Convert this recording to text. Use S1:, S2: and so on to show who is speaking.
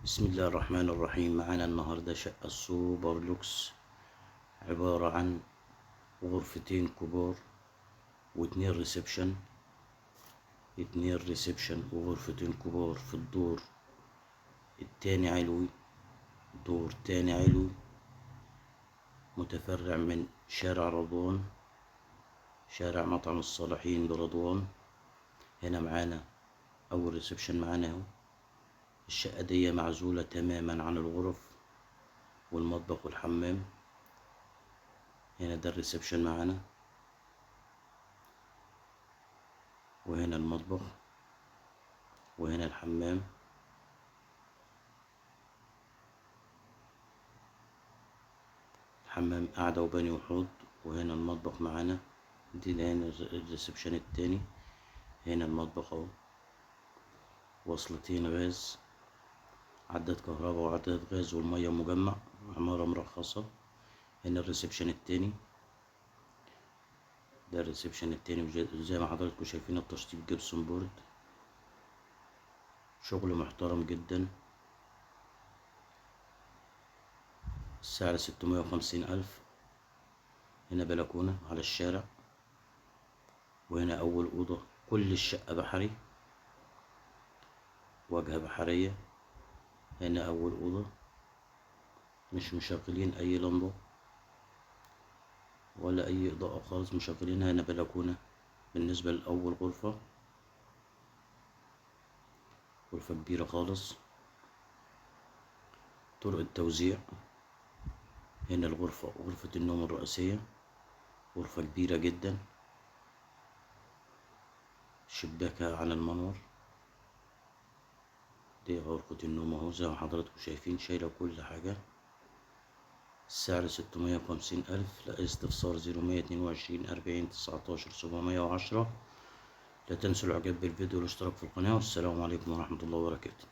S1: بسم الله الرحمن الرحيم. معانا النهاردة شقة سوبر لوكس، عبارة عن غرفتين كبار اتنين ريسبشن وغرفتين كبار في الدور التاني علوي. دور تاني علوي متفرع من شارع رضوان، شارع مطعم الصالحين برضوان. هنا معانا أول ريسبشن معانا اهو. الشقة دي معزولة تماما عن الغرف والمطبخ والحمام. هنا ده الريسبشن معانا، وهنا المطبخ، وهنا الحمام. الحمام قاعدة وباني وحوض، وهنا المطبخ معانا. هنا الريسبشن التاني. هنا المطبخ اهو، وصلتين غاز، عداد كهرباء وعداد غاز والمية مجمع، عمارة مرخصة. هنا الريسبشن التاني. ده الريسبشن التاني، وزي ما حضراتكم شايفين التشطيب جبسون بورد، شغل محترم جدا. السعر 650,000. هنا بلكونة على الشارع، وهنا أول أوضة. كل الشقة بحري، واجهة بحرية. هنا أول أوضة، مش مشغلين أي لمبة ولا أي إضاءة خالص، مشغلين. هنا بلكونة بالنسبة لأول غرفة، غرفة كبيرة خالص. طرق التوزيع. هنا الغرفة، غرفة النوم الرئيسية، غرفة كبيرة جدا، شباكها على المنور. دي غرفة النوم اهو، زي ما حضراتكم شايفين، شايلة كل حاجة. السعر 650,000. لا استفسار 0122 40 19 710. لا تنسوا الإعجاب بالفيديو والاشتراك في القناة، والسلام عليكم ورحمة الله وبركاته.